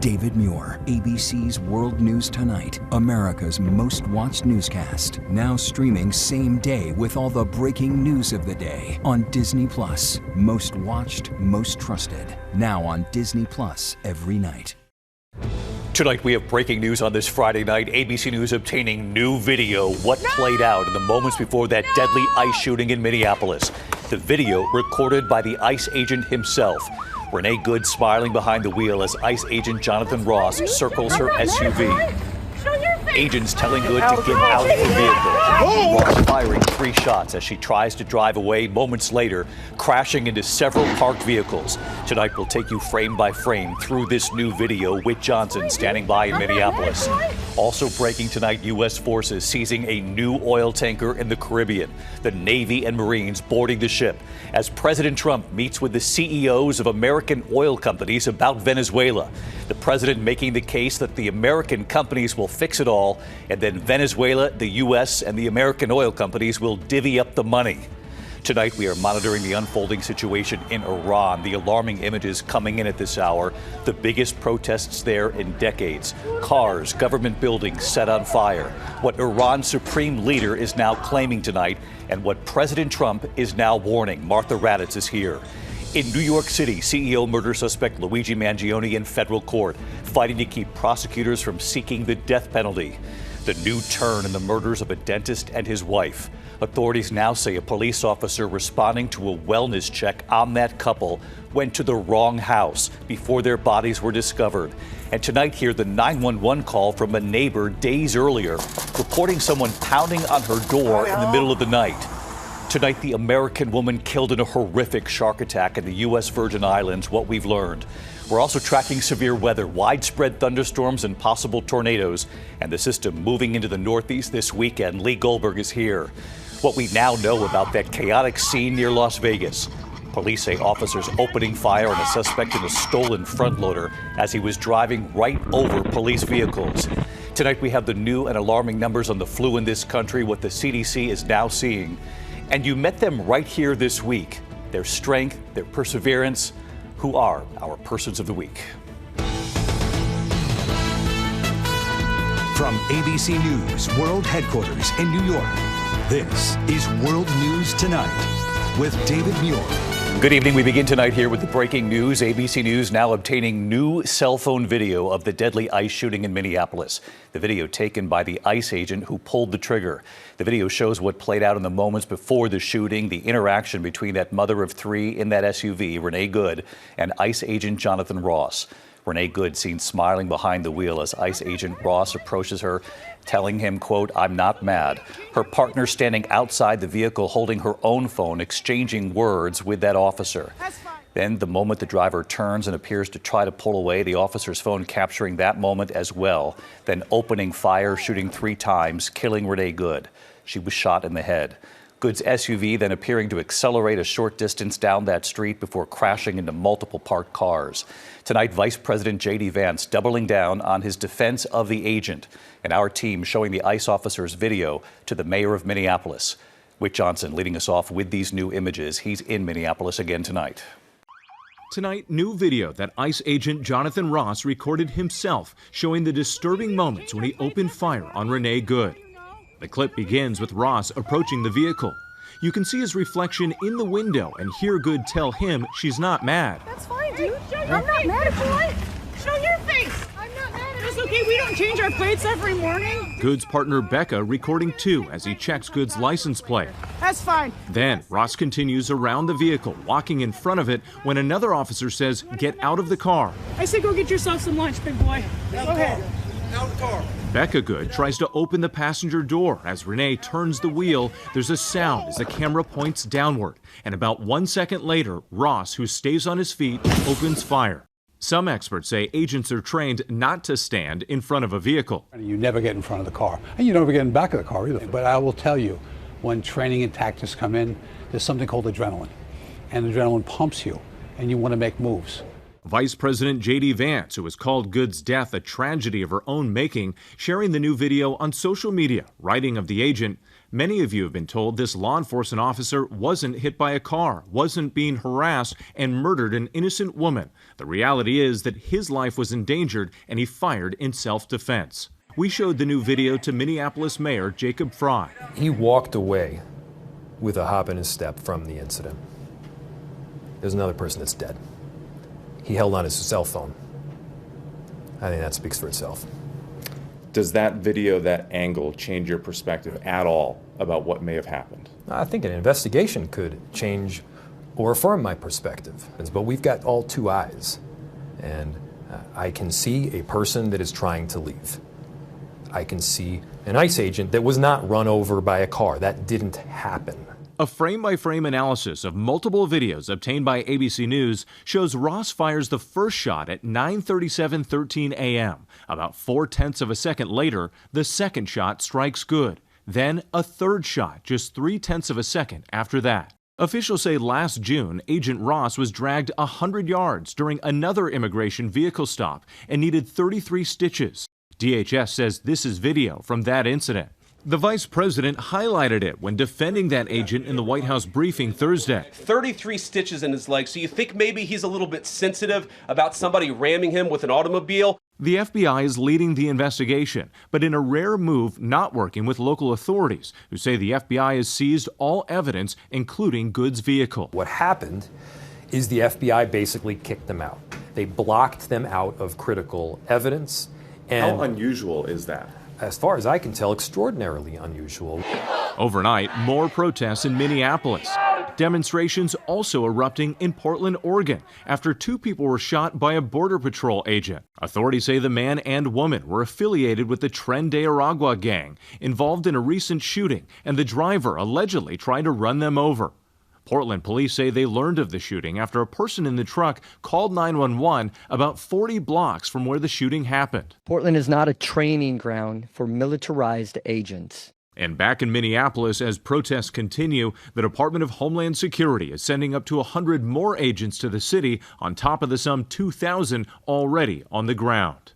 David Muir, ABC's World News Tonight, America's most watched newscast. Now streaming same day with all the breaking news of the day on Disney+. Most watched, most trusted. Now on Disney+ every night. Tonight we have breaking news on this Friday night. ABC News obtaining new video. What played out in the moments before that deadly ICE shooting in Minneapolis. The video recorded by the ICE agent himself. Renee Good smiling behind the wheel as ICE agent Jonathan Ross circles her SUV. Agents telling Good to get out of the vehicle. Ross firing 3 shots as she tries to drive away. Moments later, crashing into several parked vehicles. Tonight we'll take you frame by frame through this new video. Whit Johnson standing by in Minneapolis. Also breaking tonight, U.S. forces seizing a new oil tanker in the Caribbean. The Navy and Marines boarding the ship as President Trump meets with the CEOs of American oil companies about Venezuela. The president making the case that the American companies will fix it all, and then Venezuela, the U.S., and the American oil companies will divvy up the money. Tonight, we are monitoring the unfolding situation in Iran. The alarming images coming in at this hour. The biggest protests there in decades. Cars, government buildings set on fire. What Iran's supreme leader is now claiming tonight, and what President Trump is now warning. Martha Raddatz is here. In New York City, CEO murder suspect Luigi Mangione in federal court, fighting to keep prosecutors from seeking the death penalty. The new turn in the murders of a dentist and his wife. Authorities now say a police officer responding to a wellness check on that couple went to the wrong house before their bodies were discovered. And tonight, hear the 911 call from a neighbor days earlier, reporting someone pounding on her door in the middle of the night. Tonight, the American woman killed in a horrific shark attack in the U.S. Virgin Islands, what we've learned. We're also tracking severe weather, widespread thunderstorms and possible tornadoes, and the system moving into the Northeast this weekend. Lee Goldberg is here. What we now know about that chaotic scene near Las Vegas. Police say officers opening fire on a suspect in a stolen front loader as he was driving right over police vehicles. Tonight, we have the new and alarming numbers on the flu in this country, what the CDC is now seeing. And you met them right here this week. Their strength, their perseverance. Who are our persons of the week? From ABC News World Headquarters in New York, this is World News Tonight with David Muir. Good evening. We begin tonight here with the breaking news. ABC News now obtaining new cell phone video of the deadly ICE shooting in Minneapolis. The video taken by the ICE agent who pulled the trigger. The video shows what played out in the moments before the shooting, the interaction between that mother of 3 in that SUV, Renee Good, and ICE agent Jonathan Ross. Renee Good seen smiling behind the wheel as ICE agent Ross approaches her, telling him, quote, "I'm not mad." Her partner standing outside the vehicle holding her own phone, exchanging words with that officer. Then the moment the driver turns and appears to try to pull away, the officer's phone capturing that moment as well, then opening fire, shooting 3 times, killing Renee Good. She was shot in the head. Good's SUV then appearing to accelerate a short distance down that street before crashing into multiple parked cars. Tonight, Vice President J.D. Vance doubling down on his defense of the agent, and our team showing the ICE officer's video to the mayor of Minneapolis. Whit Johnson leading us off with these new images. He's in Minneapolis again tonight. Tonight, new video that ICE agent Jonathan Ross recorded himself, showing the disturbing moments when he opened fire on Renee Good. The clip begins with Ross approaching the vehicle. You can see his reflection in the window and hear Good tell him she's not mad. That's fine, dude. I'm not mad at you. Show your face. I'm not mad at you. It's okay. We don't change our plates every morning. Good's partner Becca recording too as he checks Good's license plate. That's fine. Then Ross continues around the vehicle, walking in front of it when another officer says, "Get out of the car." I said go get yourself some lunch, big boy. Okay. Out of the car. Becca Good tries to open the passenger door. As Renee turns the wheel, there's a sound as the camera points downward. And about 1 second later, Ross, who stays on his feet, opens fire. Some experts say agents are trained not to stand in front of a vehicle. You never get in front of the car, and you never get in the back of the car either. But I will tell you, when training and tactics come in, there's something called adrenaline. And adrenaline pumps you, and you want to make moves. Vice President J.D. Vance, who has called Good's death a tragedy of her own making, sharing the new video on social media, writing of the agent, Many of you have been told this law enforcement officer wasn't hit by a car, wasn't being harassed, and murdered an innocent woman. The reality is that his life was endangered and he fired in self-defense. We showed the new video to Minneapolis Mayor Jacob Fry. He walked away with a hop in his step from the incident. There's another person that's dead. He held on his cell phone. I think that speaks for itself. Does that video, that angle, change your perspective at all about what may have happened? I think an investigation could change or affirm my perspective. But we've got all two eyes. And I can see a person that is trying to leave. I can see an ICE agent that was not run over by a car. That didn't happen. A frame-by-frame analysis of multiple videos obtained by ABC News shows Ross fires the first shot at 9:37:13 a.m. About 0.4 of a second later, the second shot strikes Good. Then a third shot just 0.3 of a second after that. Officials say last June, Agent Ross was dragged 100 yards during another immigration vehicle stop and needed 33 stitches. DHS says this is video from that incident. The vice president highlighted it when defending that agent in the White House briefing Thursday. 33 stitches in his leg, so you think maybe he's a little bit sensitive about somebody ramming him with an automobile? The FBI is leading the investigation, but in a rare move not working with local authorities, who say the FBI has seized all evidence, including Good's vehicle. What happened is the FBI basically kicked them out. They blocked them out of critical evidence. And how unusual is that? As far as I can tell, extraordinarily unusual. Overnight, more protests in Minneapolis. Demonstrations also erupting in Portland, Oregon, after 2 people were shot by a Border Patrol agent. Authorities say the man and woman were affiliated with the Tren de Aragua gang, involved in a recent shooting, and the driver allegedly tried to run them over. Portland police say they learned of the shooting after a person in the truck called 911 about 40 blocks from where the shooting happened. Portland is not a training ground for militarized agents. And back in Minneapolis, as protests continue, the Department of Homeland Security is sending up to 100 more agents to the city on top of the some 2,000 already on the ground.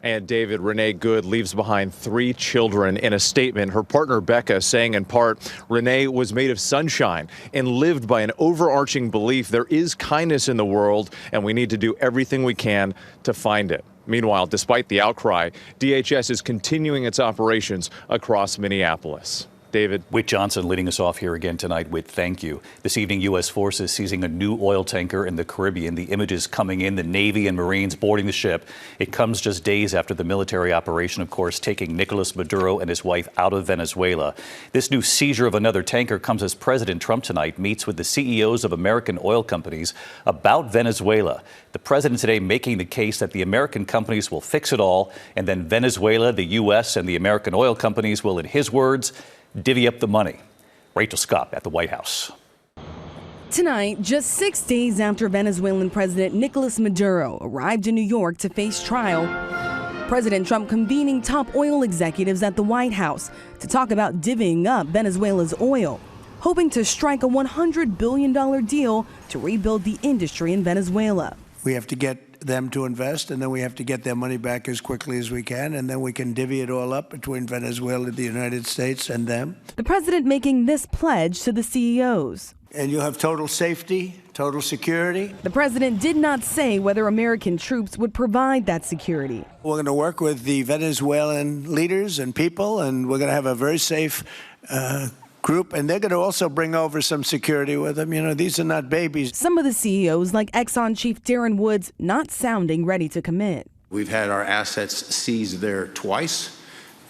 And David, Renee Good leaves behind 3 children. In a statement, her partner Becca saying in part, Renee was made of sunshine and lived by an overarching belief there is kindness in the world and we need to do everything we can to find it. Meanwhile, despite the outcry, DHS is continuing its operations across Minneapolis. David. Whit Johnson leading us off here again tonight. Whit, thank you. This evening, U.S. forces seizing a new oil tanker in the Caribbean. The images coming in, the Navy and Marines boarding the ship. It comes just days after the military operation, of course, taking Nicolas Maduro and his wife out of Venezuela. This new seizure of another tanker comes as President Trump tonight meets with the CEOs of American oil companies about Venezuela. The president today making the case that the American companies will fix it all, and then Venezuela, the U.S., and the American oil companies will, in his words, divvy up the money. Rachel Scott at the White House. Tonight, just 6 days after Venezuelan President Nicolas Maduro arrived in New York to face trial, President Trump convening top oil executives at the White House to talk about divvying up Venezuela's oil, hoping to strike a $100 billion deal to rebuild the industry in Venezuela. We have to get them to invest, and then we have to get their money back as quickly as we can, and then we can divvy it all up between Venezuela, the United States, and them. The president making this pledge to the CEOs. And you'll have total safety, total security. The president did not say whether American troops would provide that security. We're going to work with the Venezuelan leaders and people, and we're going to have a very safe group, and they're going to also bring over some security with them. You know, these are not babies. Some of the CEOs, like Exxon chief Darren Woods, not sounding ready to commit. We've had our assets seized there twice,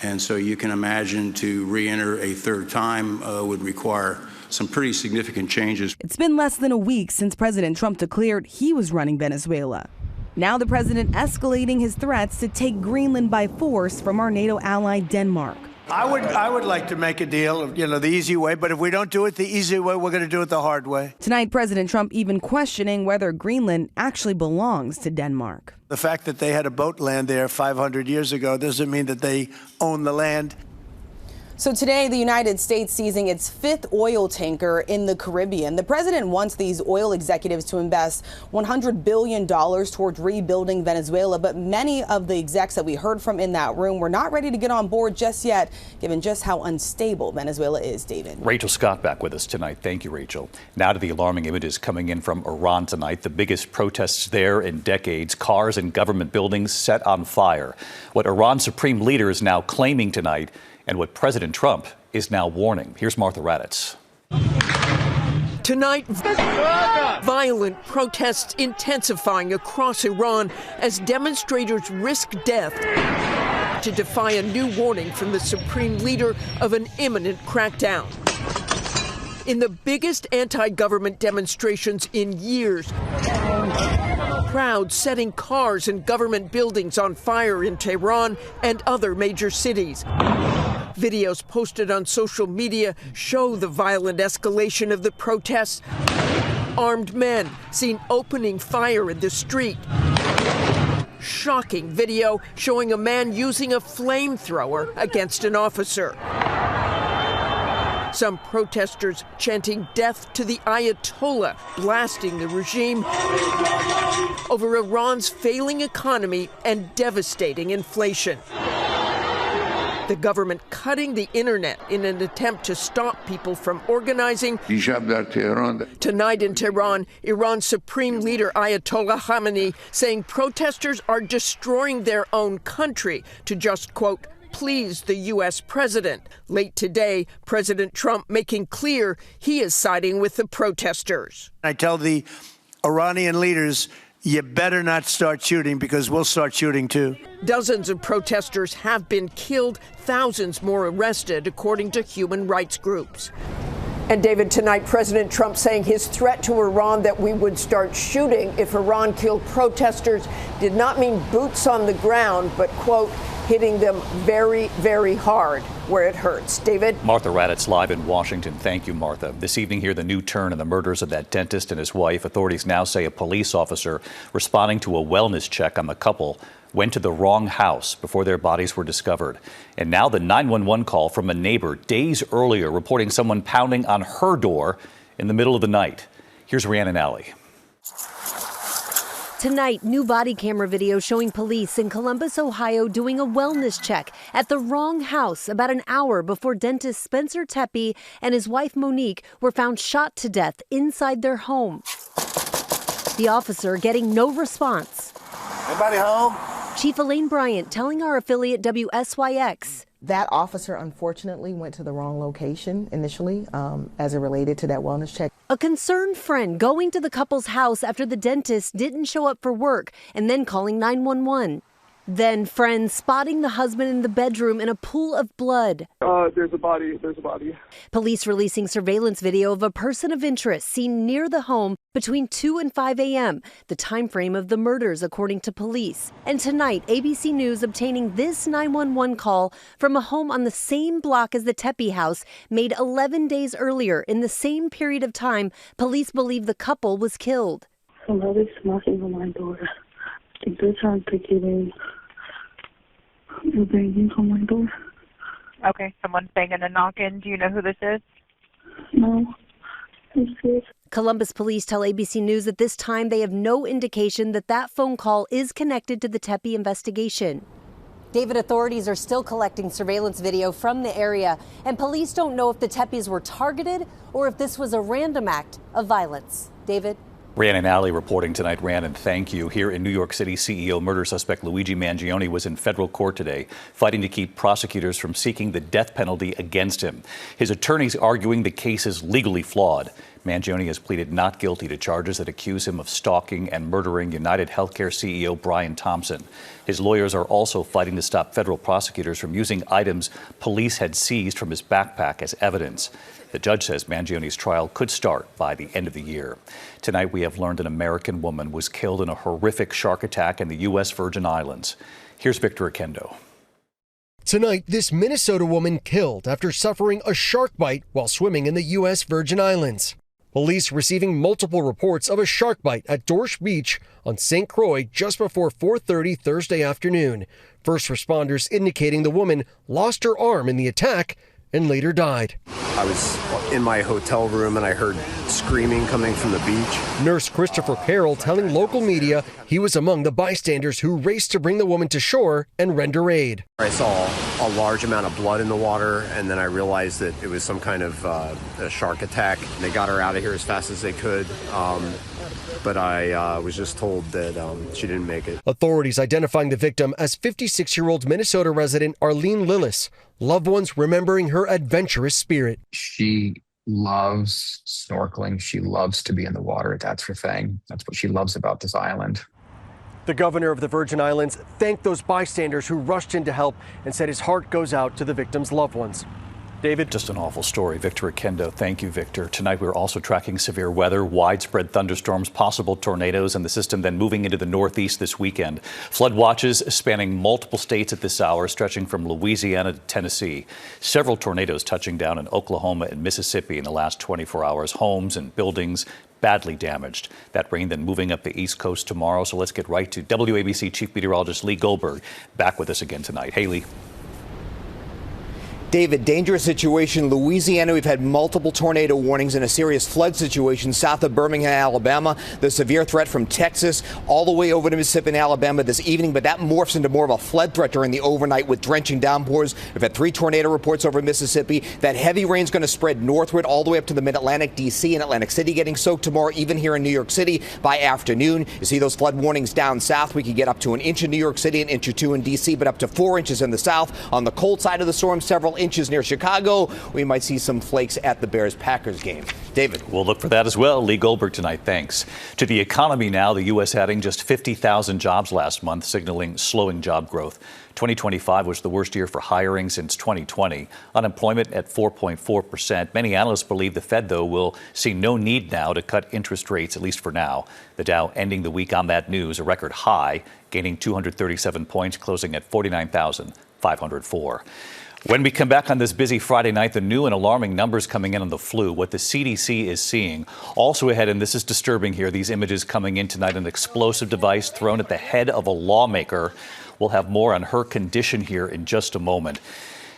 and so you can imagine to re-enter a third time would require some pretty significant changes. It's been less than a week since President Trump declared he was running Venezuela. Now the president escalating his threats to take Greenland by force from our NATO ally Denmark. I would like to make a deal, you know, the easy way, but if we don't do it the easy way, we're going to do it the hard way. Tonight, President Trump even questioning whether Greenland actually belongs to Denmark. The fact that they had a boat land there 500 years ago doesn't mean that they own the land. So today, the United States seizing its 5th oil tanker in the Caribbean. The president wants these oil executives to invest $100 billion towards rebuilding Venezuela, but many of the execs that we heard from in that room were not ready to get on board just yet, given just how unstable Venezuela is, David. Rachel Scott back with us tonight. Thank you, Rachel. Now to the alarming images coming in from Iran tonight. The biggest protests there in decades. Cars and government buildings set on fire. What Iran's supreme leader is now claiming tonight, and what President Trump is now warning. Here's Martha Raddatz. Tonight, violent protests intensifying across Iran as demonstrators risk death to defy a new warning from the supreme leader of an imminent crackdown. In the biggest anti-government demonstrations in years, crowds setting cars and government buildings on fire in Tehran and other major cities. Videos posted on social media show the violent escalation of the protests. Armed men seen opening fire in the street. Shocking video showing a man using a flamethrower against an officer. Some protesters chanting death to the Ayatollah, blasting the regime over Iran's failing economy and devastating inflation. The government cutting the internet in an attempt to stop people from organizing. Tonight in Tehran, Iran's supreme leader Ayatollah Khamenei saying protesters are destroying their own country to just, quote, please the U.S. president. Late today, President Trump making clear he is siding with the protesters. I tell the Iranian leaders, you better not start shooting because we'll start shooting too. Dozens of protesters have been killed, thousands more arrested, according to human rights groups. And David, tonight, President Trump saying his threat to Iran that we would start shooting if Iran killed protesters did not mean boots on the ground, but, quote, hitting them very, very hard where it hurts. David? Martha Raddatz live in Washington. Thank you, Martha. This evening here, the new turn in the murders of that dentist and his wife. Authorities now say a police officer responding to a wellness check on the couple went to the wrong house before their bodies were discovered. And now the 911 call from a neighbor days earlier reporting someone pounding on her door in the middle of the night. Here's Rhiannon Alley. Tonight, new body camera video showing police in Columbus, Ohio doing a wellness check at the wrong house about an hour before dentist Spencer Tepe and his wife Monique were found shot to death inside their home. The officer getting no response. Anybody home? Chief Elaine Bryant telling our affiliate WSYX. That officer, unfortunately, went to the wrong location initially as it related to that wellness check. A concerned friend going to the couple's house after the dentist didn't show up for work and then calling 911. Then friends spotting the husband in the bedroom in a pool of blood. There's a body. Police releasing surveillance video of a person of interest seen near the home between 2 and 5 a.m., the time frame of the murders, according to police. And tonight, ABC News obtaining this 911 call from a home on the same block as the Tepe house made 11 days earlier. In the same period of time, police believe the couple was killed. Somebody's knocking on my door. I think they're trying to get in. They're banging on my door. Okay, someone's banging and knocking. Do you know who this is? No. Columbus police tell ABC News at this time they have no indication that that phone call is connected to the Tepe investigation. David, authorities are still collecting surveillance video from the area, and police don't know if the Tepes were targeted or if this was a random act of violence. David? Rhiannon Alley reporting tonight. Rhiannon, thank you. Here in New York City, CEO murder suspect Luigi Mangione was in federal court today, fighting to keep prosecutors from seeking the death penalty against him. His attorneys arguing the case is legally flawed. Mangione has pleaded not guilty to charges that accuse him of stalking and murdering United Healthcare CEO Brian Thompson. His lawyers are also fighting to stop federal prosecutors from using items police had seized from his backpack as evidence. The judge says Mangione's trial could start by the end of the year. Tonight, we have learned an American woman was killed in a horrific shark attack in the U.S. Virgin Islands. Here's Victor Oquendo. Tonight, this Minnesota woman killed after suffering a shark bite while swimming in the U.S. Virgin Islands. Police receiving multiple reports of a shark bite at Dorsch Beach on St. Croix just before 4:30 Thursday afternoon. First responders indicating the woman lost her arm in the attack and later died. I was in my hotel room and I heard screaming coming from the beach. Nurse Christopher Carroll telling local media he was among the bystanders who raced to bring the woman to shore and render aid. I saw a large amount of blood in the water, and then I realized that it was some kind of a shark attack. They got her out of here as fast as they could, but I was just told that she didn't make it. Authorities identifying the victim as 56-year-old Minnesota resident Arlene Lillis, loved ones remembering her adventurous spirit. She loves snorkeling. She loves to be in the water. That's her thing. That's what she loves about this island. The governor of the Virgin Islands thanked those bystanders who rushed in to help and said his heart goes out to the victim's loved ones. David? Just an awful story. Victor Oquendo. Thank you, Victor. Tonight we're also tracking severe weather, widespread thunderstorms, possible tornadoes, and the system then moving into the northeast this weekend. Flood watches spanning multiple states at this hour, stretching from Louisiana to Tennessee. Several tornadoes touching down in Oklahoma and Mississippi in the last 24 hours. Homes and buildings badly damaged. That rain then moving up the East Coast tomorrow. So let's get right to WABC Chief Meteorologist Lee Goldberg, back with us again tonight. Hey, Lee. David, dangerous situation. Louisiana, we've had multiple tornado warnings and a serious flood situation south of Birmingham, Alabama. The severe threat from Texas all the way over to Mississippi and Alabama this evening, but that morphs into more of a flood threat during the overnight with drenching downpours. We've had 3 tornado reports over Mississippi. That heavy rain is going to spread northward all the way up to the mid-Atlantic, D.C. and Atlantic City getting soaked tomorrow, even here in New York City by afternoon. You see those flood warnings down south. We could get up to 1 inch in New York City, 1 inch or 2 in D.C., but up to 4 inches in the south. On the cold side of the storm, several inches near Chicago. We might see some flakes at the Bears-Packers game. David. We'll look for that as well. Lee Goldberg tonight. Thanks. To the economy now, the U.S. adding just 50,000 jobs last month, signaling slowing job growth. 2025 was the worst year for hiring since 2020. Unemployment at 4.4%. Many analysts believe the Fed, though, will see no need now to cut interest rates, at least for now. The Dow ending the week on that news, a record high, gaining 237 points, closing at 49,504. When we come back on this busy Friday night, the new and alarming numbers coming in on the flu, what the CDC is seeing. Also ahead, and this is disturbing here, these images coming in tonight, an explosive device thrown at the head of a lawmaker. We'll have more on her condition here in just a moment.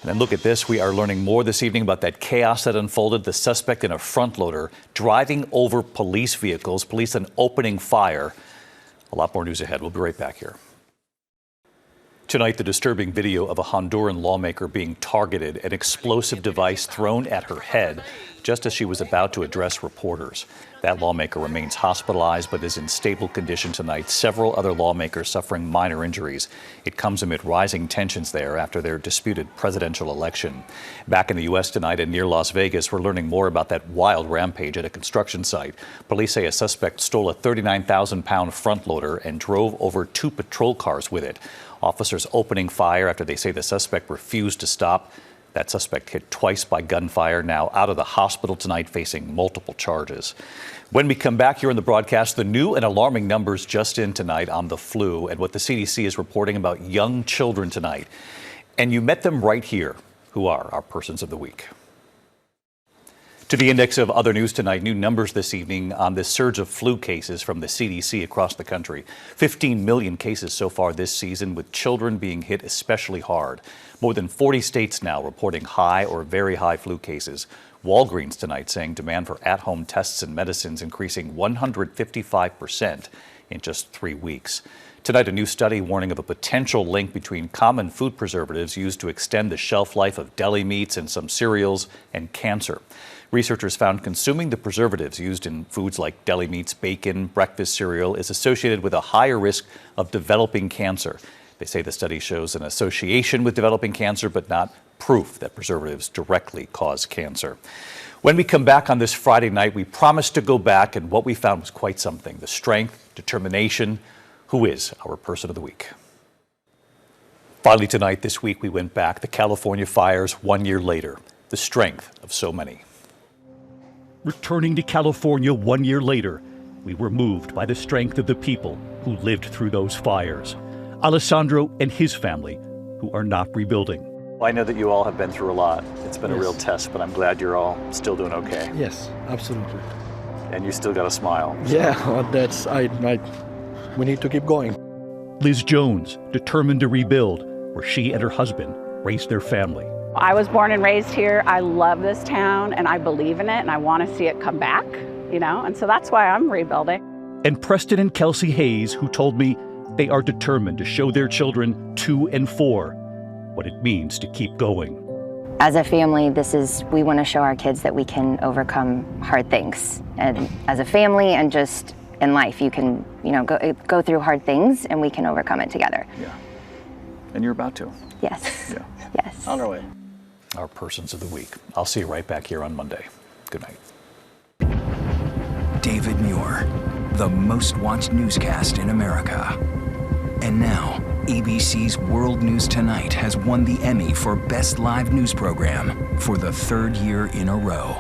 And then look at this. We are learning more this evening about that chaos that unfolded. The suspect in a front loader driving over police vehicles, police then opening fire. A lot more news ahead. We'll be right back here. Tonight, the disturbing video of a Honduran lawmaker being targeted, an explosive device thrown at her head just as she was about to address reporters. That lawmaker remains hospitalized but is in stable condition tonight. Several other lawmakers suffering minor injuries. It comes amid rising tensions there after their disputed presidential election. Back in the U.S. tonight and near Las Vegas, we're learning more about that wild rampage at a construction site. Police say a suspect stole a 39,000-pound front loader and drove over 2 patrol cars with it. Officers opening fire after they say the suspect refused to stop. That suspect hit twice by gunfire, now out of the hospital tonight facing multiple charges. When we come back here in the broadcast, the new and alarming numbers just in tonight on the flu and what the CDC is reporting about young children tonight. And you met them right here, who are our persons of the week. To the index of other news tonight, new numbers this evening on this surge of flu cases from the CDC across the country. 15 million cases so far this season, with children being hit especially hard. More than 40 states now reporting high or very high flu cases. Walgreens tonight saying demand for at-home tests and medicines increasing 155% in just 3 weeks. Tonight, a new study warning of a potential link between common food preservatives used to extend the shelf life of deli meats and some cereals and cancer. Researchers found consuming the preservatives used in foods like deli meats, bacon, breakfast cereal is associated with a higher risk of developing cancer. They say the study shows an association with developing cancer, but not proof that preservatives directly cause cancer. When we come back on this Friday night, we promised to go back, and what we found was quite something. The strength, determination. Who is our person of the week? Finally tonight, this week, we went back. The California fires 1 year later. The strength of so many. Returning to California 1 year later, we were moved by the strength of the people who lived through those fires. Alessandro and his family, who are not rebuilding. Well, I know that you all have been through a lot. It's been a real test, but I'm glad you're all still doing okay. Yes, absolutely. And you still got a smile. Yeah, we need to keep going. Liz Jones, determined to rebuild, where she and her husband raised their family. I was born and raised here. I love this town and I believe in it and I want to see it come back, and so that's why I'm rebuilding. And Preston and Kelsey Hayes, who told me they are determined to show their children 2 and 4 what it means to keep going. As a family, we want to show our kids that we can overcome hard things. And as a family and just in life, you can, go through hard things and we can overcome it together. Yeah. And you're about to. Yes. Yeah. Yes. On our way. Our Persons of the Week. I'll see you right back here on Monday. Good night. David Muir, the most watched newscast in America. And now, ABC's World News Tonight has won the Emmy for Best Live News Program for the 3rd year in a row.